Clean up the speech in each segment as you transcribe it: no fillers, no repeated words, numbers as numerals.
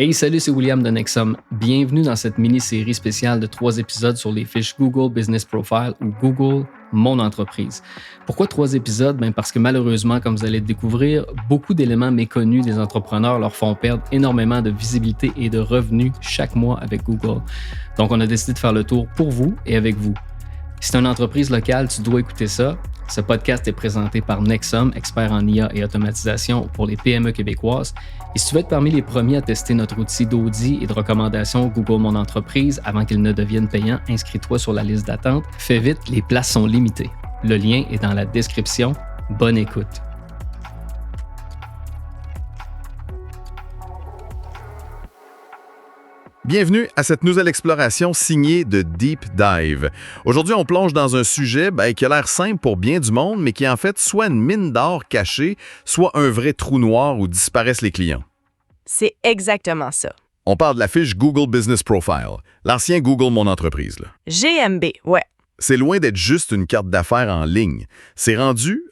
Hey, salut, c'est William de Nexum. Bienvenue dans cette mini-série spéciale de 3 épisodes sur les fiches Google Business Profile ou Google Mon Entreprise. Pourquoi 3 épisodes? Parce que malheureusement, comme vous allez le découvrir, beaucoup d'éléments méconnus des entrepreneurs leur font perdre énormément de visibilité et de revenus chaque mois avec Google. Donc, on a décidé de faire le tour pour vous et avec vous. Si tu es une entreprise locale, tu dois écouter ça. Ce podcast est présenté par Nexum, expert en IA et automatisation pour les PME québécoises. Et si tu veux être parmi les premiers à tester notre outil d'audit et de recommandation Google Mon Entreprise avant qu'il ne devienne payant, inscris-toi sur la liste d'attente. Fais vite, les places sont limitées. Le lien est dans la description. Bonne écoute. Bienvenue à cette nouvelle exploration signée de Deep Dive. Aujourd'hui, on plonge dans un sujet qui a l'air simple pour bien du monde, mais qui est en fait soit une mine d'or cachée, soit un vrai trou noir où disparaissent les clients. C'est exactement ça. On parle de la fiche Google Business Profile, l'ancien Google Mon Entreprise. Là. GMB, ouais. C'est loin d'être juste une carte d'affaires en ligne. C'est rendu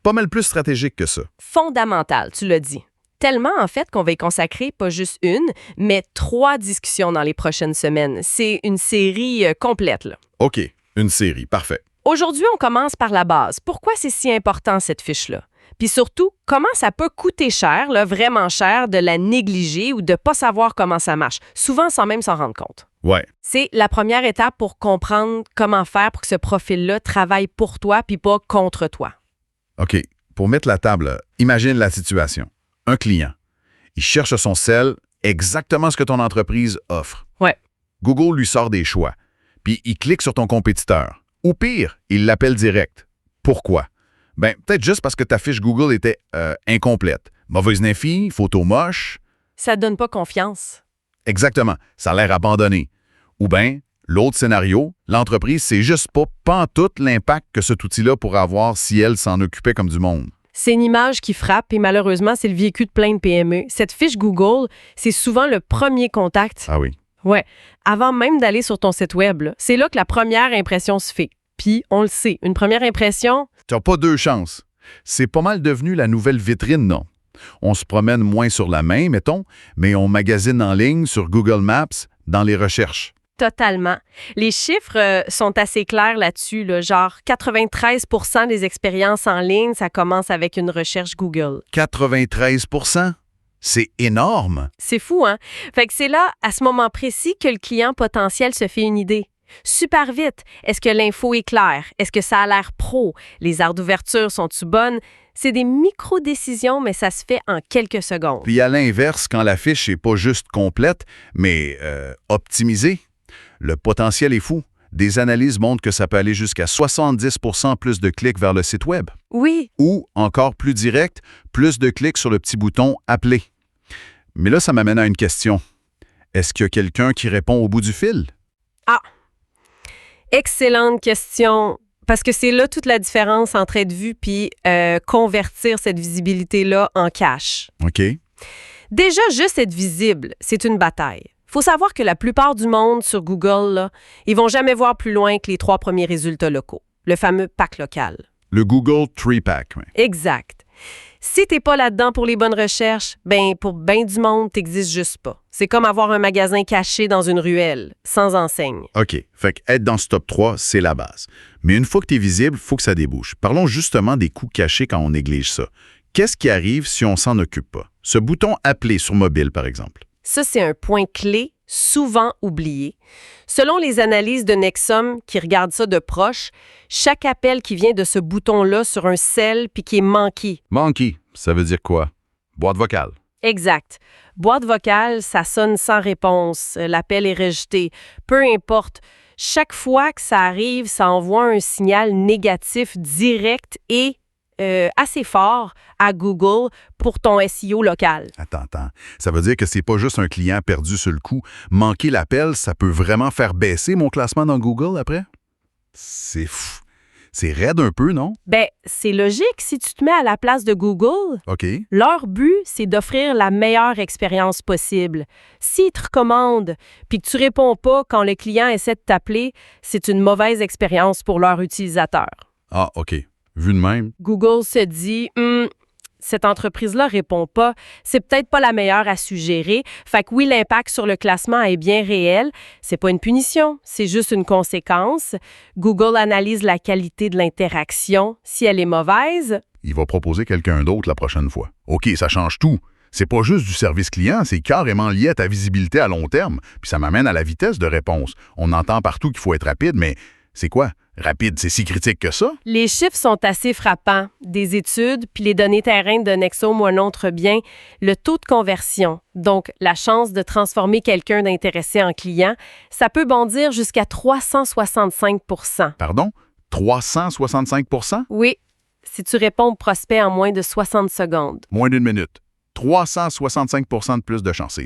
pas mal plus stratégique que ça. Fondamental, tu l'as dit. Tellement, en fait, qu'on va y consacrer pas juste une, mais 3 discussions dans les prochaines semaines. C'est une série complète, là. OK, une série, parfait. Aujourd'hui, on commence par la base. Pourquoi c'est si important, cette fiche-là? Puis surtout, comment ça peut coûter cher, là, vraiment cher, de la négliger ou de pas savoir comment ça marche, souvent sans même s'en rendre compte. Ouais. C'est la première étape pour comprendre comment faire pour que ce profil-là travaille pour toi puis pas contre toi. OK, pour mettre la table, imagine la situation. Un client, il cherche son sel exactement ce que ton entreprise offre. Ouais. Google lui sort des choix, puis il clique sur ton compétiteur. Ou pire, il l'appelle direct. Pourquoi? Peut-être juste parce que ta fiche Google était incomplète. Mauvaise info, photo moche. Ça donne pas confiance. Exactement, ça a l'air abandonné. Ou bien, l'autre scénario, l'entreprise sait juste pas pantoute l'impact que cet outil-là pourrait avoir si elle s'en occupait comme du monde. C'est une image qui frappe et malheureusement, c'est le vécu de plein de PME. Cette fiche Google, c'est souvent le premier contact. Ah oui. Ouais. Avant même d'aller sur ton site web, là, c'est là que la première impression se fait. Puis, on le sait, une première impression... T'as pas 2 chances. C'est pas mal devenu la nouvelle vitrine, non? On se promène moins sur la main, mettons, mais on magasine en ligne sur Google Maps dans les recherches. Totalement. Les chiffres sont assez clairs là-dessus, là, genre 93% des expériences en ligne, ça commence avec une recherche Google. 93%? C'est énorme! C'est fou, hein? Fait que c'est là, à ce moment précis, que le client potentiel se fait une idée. Super vite. Est-ce que l'info est claire? Est-ce que ça a l'air pro? Les aires d'ouverture sont-tu bonnes? C'est des micro-décisions, mais ça se fait en quelques secondes. Puis à l'inverse, quand la fiche n'est pas juste complète, mais optimisée, le potentiel est fou. Des analyses montrent que ça peut aller jusqu'à 70% plus de clics vers le site Web. Oui. Ou, encore plus direct, plus de clics sur le petit bouton « Appeler ». Mais là, ça m'amène à une question. Est-ce qu'il y a quelqu'un qui répond au bout du fil? Ah! Excellente question. Parce que c'est là toute la différence entre être vu puis convertir cette visibilité-là en cash. OK. Déjà, juste être visible, c'est une bataille. Faut savoir que la plupart du monde sur Google, là, ils vont jamais voir plus loin que les 3 premiers résultats locaux, le fameux pack local. Le Google 3-Pack. Oui. Exact. Si t'es pas là-dedans pour les bonnes recherches, pour ben du monde, t'existes juste pas. C'est comme avoir un magasin caché dans une ruelle, sans enseigne. OK. Fait qu'être dans ce top 3, c'est la base. Mais une fois que t'es visible, il faut que ça débouche. Parlons justement des coûts cachés quand on néglige ça. Qu'est-ce qui arrive si on s'en occupe pas? Ce bouton « Appeler » sur mobile, par exemple. Ça, c'est un point clé, souvent oublié. Selon les analyses de Nexum, qui regardent ça de proche, chaque appel qui vient de ce bouton-là sur un cell puis qui est manqué. Manqué, ça veut dire quoi? Boîte vocale. Exact. Boîte vocale, ça sonne sans réponse. L'appel est rejeté. Peu importe. Chaque fois que ça arrive, ça envoie un signal négatif direct et assez fort à Google pour ton SEO local. Attends. Ça veut dire que c'est pas juste un client perdu sur le coup. Manquer l'appel, ça peut vraiment faire baisser mon classement dans Google après? C'est fou. C'est raide un peu, non? C'est logique si tu te mets à la place de Google. OK. Leur but, c'est d'offrir la meilleure expérience possible. S'ils te recommandent puis que tu réponds pas quand le client essaie de t'appeler, c'est une mauvaise expérience pour leur utilisateur. Ah, OK. Vu de même. Google se dit, cette entreprise-là répond pas, c'est peut-être pas la meilleure à suggérer. Fait que oui, l'impact sur le classement est bien réel. C'est pas une punition, c'est juste une conséquence. Google analyse la qualité de l'interaction. Si elle est mauvaise, il va proposer quelqu'un d'autre la prochaine fois. OK, ça change tout. C'est pas juste du service client, c'est carrément lié à ta visibilité à long terme. Puis ça m'amène à la vitesse de réponse. On entend partout qu'il faut être rapide, mais c'est quoi? Rapide, c'est si critique que ça? les chiffres sont assez frappants. Des études, puis les données terrain de Nexome ou un autre bien, le taux de conversion, donc la chance de transformer quelqu'un d'intéressé en client, ça peut bondir jusqu'à 365 % Pardon? 365 %? Oui, si tu réponds au prospect en moins de 60 secondes. Moins d'une minute. 365 % de plus de chances.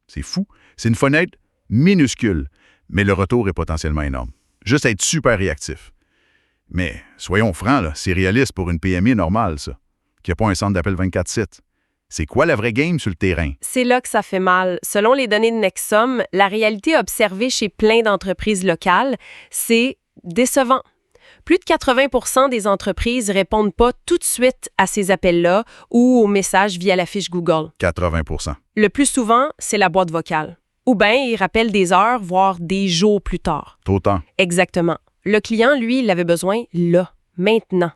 C'est fou. C'est une fenêtre minuscule, mais le retour est potentiellement énorme. Juste être super réactif. Mais soyons francs, là, c'est réaliste pour une PME normale, ça, qui n'a pas un centre d'appel 24/7. C'est quoi la vraie game sur le terrain? C'est là que ça fait mal. Selon les données de Nexome, la réalité observée chez plein d'entreprises locales, c'est décevant. Plus de 80 % des entreprises répondent pas tout de suite à ces appels-là ou aux messages via la fiche Google. 80 %. Le plus souvent, c'est la boîte vocale. Ou bien, ils rappellent des heures, voire des jours plus tard. Autant. Exactement. Le client, lui, il avait besoin là, maintenant.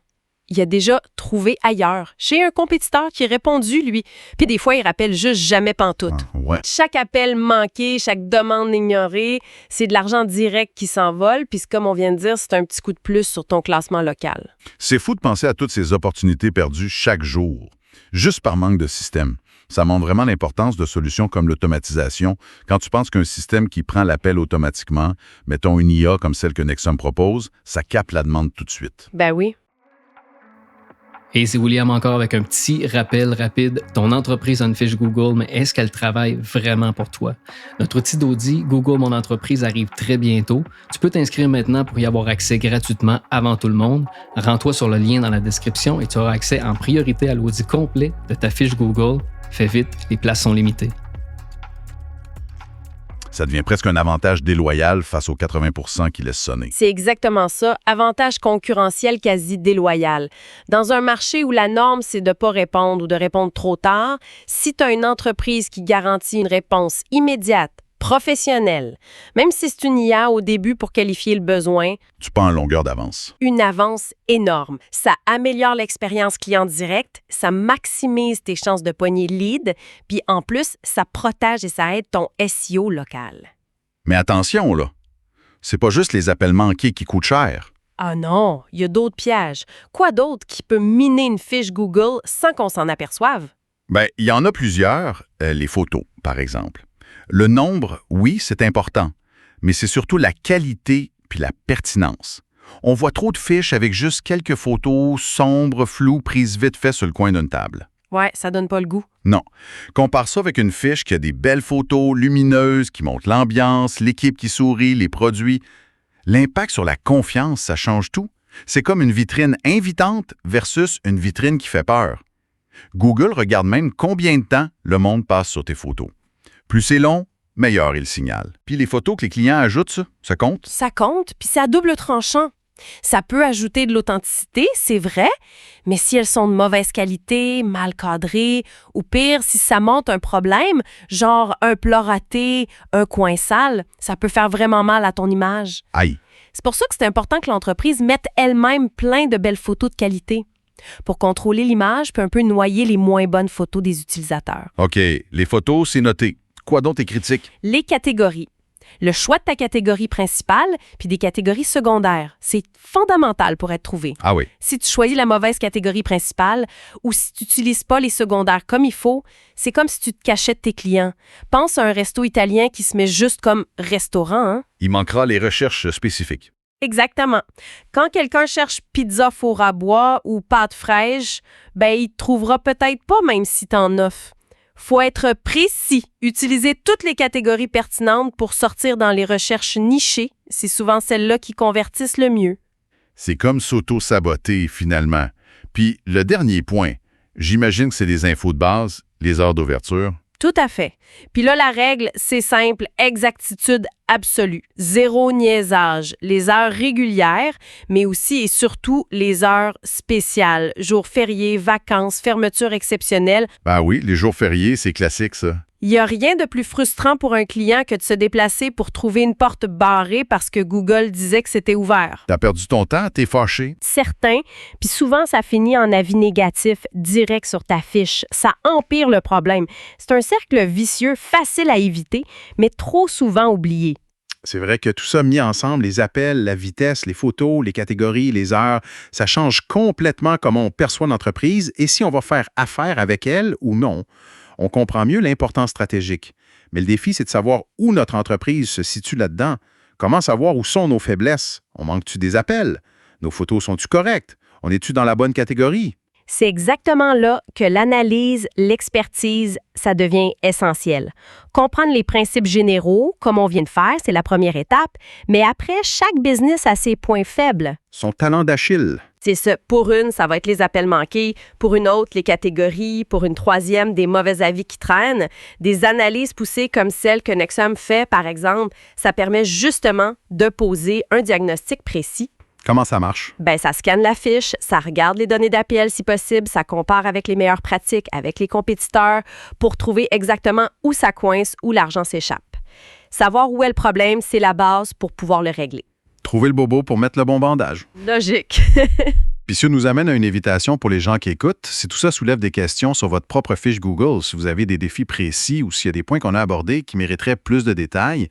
Il a déjà trouvé ailleurs, chez un compétiteur qui a répondu, lui. Puis des fois, il rappelle juste jamais pantoute. Ah, ouais. Chaque appel manqué, chaque demande ignorée, c'est de l'argent direct qui s'envole. Puis comme on vient de dire, c'est un petit coup de plus sur ton classement local. C'est fou de penser à toutes ces opportunités perdues chaque jour, juste par manque de système. Ça montre vraiment l'importance de solutions comme l'automatisation. Quand tu penses qu'un système qui prend l'appel automatiquement, mettons une IA comme celle que Nexome propose, ça capte la demande tout de suite. Ben oui. Et c'est William encore avec un petit rappel rapide. Ton entreprise a une fiche Google, mais est-ce qu'elle travaille vraiment pour toi? Notre outil d'audit Google Mon Entreprise arrive très bientôt. Tu peux t'inscrire maintenant pour y avoir accès gratuitement avant tout le monde. Rends-toi sur le lien dans la description et tu auras accès en priorité à l'audit complet de ta fiche Google. Fais vite, les places sont limitées. Ça devient presque un avantage déloyal face aux 80 % qui laissent sonner. C'est exactement ça, avantage concurrentiel quasi déloyal. Dans un marché où la norme, c'est de ne pas répondre ou de répondre trop tard, si tu as une entreprise qui garantit une réponse immédiate, professionnelle, même si c'est une IA au début pour qualifier le besoin, Tu pars en longueur d'avance. une avance énorme. Ça améliore l'expérience client direct, ça maximise tes chances de pogner lead, puis en plus, ça protège et ça aide ton SEO local. Mais attention, là. C'est pas juste les appels manqués qui coûtent cher. Ah non, il y a d'autres pièges. Quoi d'autre qui peut miner une fiche Google sans qu'on s'en aperçoive? Bien, il y en a plusieurs. Les photos, par exemple. Le nombre, oui, c'est important, mais c'est surtout la qualité puis la pertinence. On voit trop de fiches avec juste quelques photos sombres, floues, prises vite fait sur le coin d'une table. Ouais, ça donne pas le goût. Non. Compare ça avec une fiche qui a des belles photos lumineuses, qui montrent l'ambiance, l'équipe qui sourit, les produits. L'impact sur la confiance, ça change tout. C'est comme une vitrine invitante versus une vitrine qui fait peur. Google regarde même combien de temps le monde passe sur tes photos. Plus c'est long, meilleur est le signal. Puis les photos que les clients ajoutent, ça compte? Ça compte, puis c'est à double tranchant. Ça peut ajouter de l'authenticité, c'est vrai, mais si elles sont de mauvaise qualité, mal cadrées, ou pire, si ça montre un problème, genre un plat raté, un coin sale, ça peut faire vraiment mal à ton image. Aïe. C'est pour ça que c'est important que l'entreprise mette elle-même plein de belles photos de qualité pour contrôler l'image puis un peu noyer les moins bonnes photos des utilisateurs. OK, les photos, c'est noté. Quoi d'autre est critique? Les catégories. Le choix de ta catégorie principale puis des catégories secondaires, c'est fondamental pour être trouvé. Ah oui. Si tu choisis la mauvaise catégorie principale ou si tu n'utilises pas les secondaires comme il faut, c'est comme si tu te cachais de tes clients. Pense à un resto italien qui se met juste comme restaurant, hein? Il manquera les recherches spécifiques. Exactement. Quand quelqu'un cherche pizza four à bois ou pâte fraîche, ben il te trouvera peut-être pas même si t'en offres. Faut être précis. Utiliser toutes les catégories pertinentes pour sortir dans les recherches nichées. C'est souvent celles-là qui convertissent le mieux. C'est comme s'auto-saboter, finalement. Puis, le dernier point, j'imagine que c'est des infos de base, les heures d'ouverture. Tout à fait. Puis là, la règle, c'est simple, exactitude absolu. Zéro niaisage. Les heures régulières, mais aussi et surtout les heures spéciales. Jours fériés, vacances, fermetures exceptionnelles. Ben oui, les jours fériés, c'est classique, ça. Il n'y a rien de plus frustrant pour un client que de se déplacer pour trouver une porte barrée parce que Google disait que c'était ouvert. T'as perdu ton temps, t'es fâché. Certain, puis souvent ça finit en avis négatif direct sur ta fiche. Ça empire le problème. C'est un cercle vicieux facile à éviter, mais trop souvent oublié. C'est vrai que tout ça mis ensemble, les appels, la vitesse, les photos, les catégories, les heures, ça change complètement comment on perçoit l'entreprise et si on va faire affaire avec elle ou non. On comprend mieux l'importance stratégique. Mais le défi, c'est de savoir où notre entreprise se situe là-dedans. Comment savoir où sont nos faiblesses? On manque-tu des appels? Nos photos sont-tu correctes? On est-tu dans la bonne catégorie? C'est exactement là que l'analyse, l'expertise, ça devient essentiel. Comprendre les principes généraux, comme on vient de faire, c'est la première étape, mais après, chaque business a ses points faibles. Son talent d'Achille. C'est ça. Pour une, ça va être les appels manqués. Pour une autre, les catégories. Pour une troisième, des mauvais avis qui traînent. Des analyses poussées comme celle que Nexum fait, par exemple, ça permet justement de poser un diagnostic précis. Comment ça marche? Ça scanne la fiche, ça regarde les données d'appel si possible, ça compare avec les meilleures pratiques, avec les compétiteurs pour trouver exactement où ça coince, où l'argent s'échappe. Savoir où est le problème, c'est la base pour pouvoir le régler. Trouver le bobo pour mettre le bon bandage. Logique. Puis ça nous amène à une invitation pour les gens qui écoutent. Si tout ça soulève des questions sur votre propre fiche Google, si vous avez des défis précis ou s'il y a des points qu'on a abordés qui mériteraient plus de détails,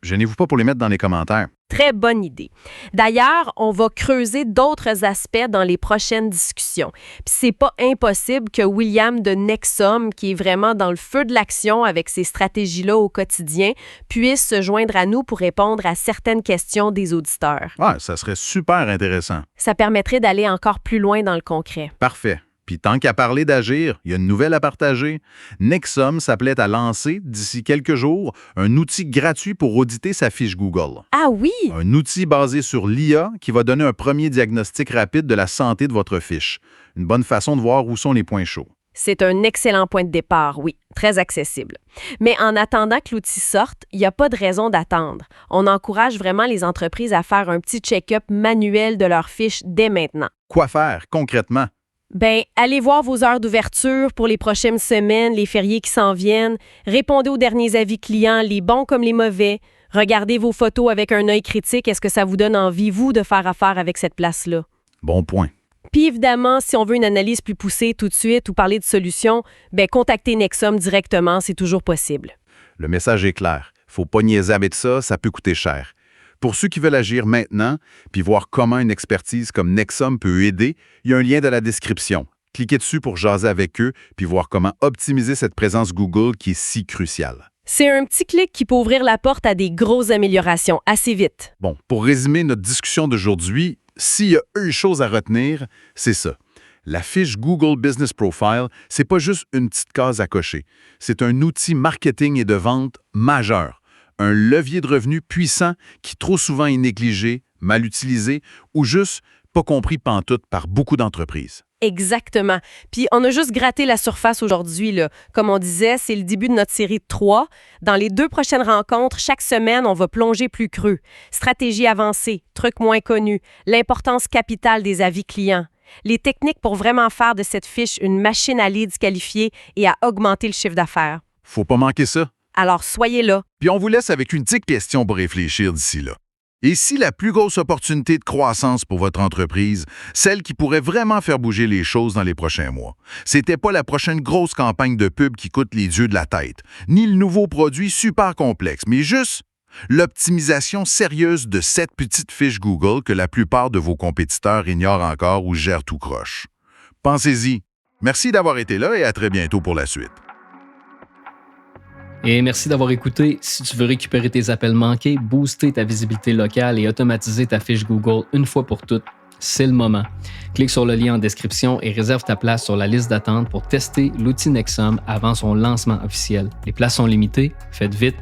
gênez-vous pas pour les mettre dans les commentaires. Très bonne idée. D'ailleurs, on va creuser d'autres aspects dans les prochaines discussions. Puis c'est pas impossible que William de Nexum, qui est vraiment dans le feu de l'action avec ces stratégies-là au quotidien, puisse se joindre à nous pour répondre à certaines questions des auditeurs. Ouais, ça serait super intéressant. Ça permettrait d'aller encore plus loin dans le concret. Parfait. Puis tant qu'à parler d'agir, il y a une nouvelle à partager. Nexum s'appelait à lancer, d'ici quelques jours, un outil gratuit pour auditer sa fiche Google. Ah oui? Un outil basé sur l'IA qui va donner un premier diagnostic rapide de la santé de votre fiche. Une bonne façon de voir où sont les points chauds. C'est un excellent point de départ, oui, très accessible. Mais en attendant que l'outil sorte, il n'y a pas de raison d'attendre. On encourage vraiment les entreprises à faire un petit check-up manuel de leurs fiches dès maintenant. Quoi faire concrètement? Allez voir vos heures d'ouverture pour les prochaines semaines, les fériés qui s'en viennent. Répondez aux derniers avis clients, les bons comme les mauvais. Regardez vos photos avec un œil critique. Est-ce que ça vous donne envie, vous, de faire affaire avec cette place-là? Bon point. Puis évidemment, si on veut une analyse plus poussée tout de suite ou parler de solutions, contactez Nexum directement, c'est toujours possible. Le message est clair. Faut pas niaiser avec ça, ça peut coûter cher. Pour ceux qui veulent agir maintenant, puis voir comment une expertise comme Nexum peut aider, il y a un lien dans la description. Cliquez dessus pour jaser avec eux, puis voir comment optimiser cette présence Google qui est si cruciale. C'est un petit clic qui peut ouvrir la porte à des grosses améliorations assez vite. Bon, pour résumer notre discussion d'aujourd'hui, s'il y a une chose à retenir, c'est ça. La fiche Google Business Profile, c'est pas juste une petite case à cocher. C'est un outil marketing et de vente majeur. Un levier de revenus puissant qui trop souvent est négligé, mal utilisé ou juste pas compris pantoute par beaucoup d'entreprises. Exactement. Puis on a juste gratté la surface aujourd'hui, là. Comme on disait, c'est le début de notre série de 3. Dans les 2 prochaines rencontres, chaque semaine, on va plonger plus creux. Stratégie avancée, trucs moins connus, l'importance capitale des avis clients, les techniques pour vraiment faire de cette fiche une machine à leads qualifiée et à augmenter le chiffre d'affaires. Faut pas manquer ça. Alors soyez là. Puis on vous laisse avec une petite question pour réfléchir d'ici là. Et si la plus grosse opportunité de croissance pour votre entreprise, celle qui pourrait vraiment faire bouger les choses dans les prochains mois, c'était pas la prochaine grosse campagne de pub qui coûte les yeux de la tête, ni le nouveau produit super complexe, mais juste l'optimisation sérieuse de cette petite fiche Google que la plupart de vos compétiteurs ignorent encore ou gèrent tout croche. Pensez-y. Merci d'avoir été là et à très bientôt pour la suite. Et merci d'avoir écouté. Si tu veux récupérer tes appels manqués, booster ta visibilité locale et automatiser ta fiche Google une fois pour toutes, c'est le moment. Clique sur le lien en description et réserve ta place sur la liste d'attente pour tester l'outil Nexum avant son lancement officiel. Les places sont limitées, faites vite.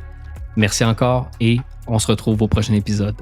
Merci encore et on se retrouve au prochain épisode.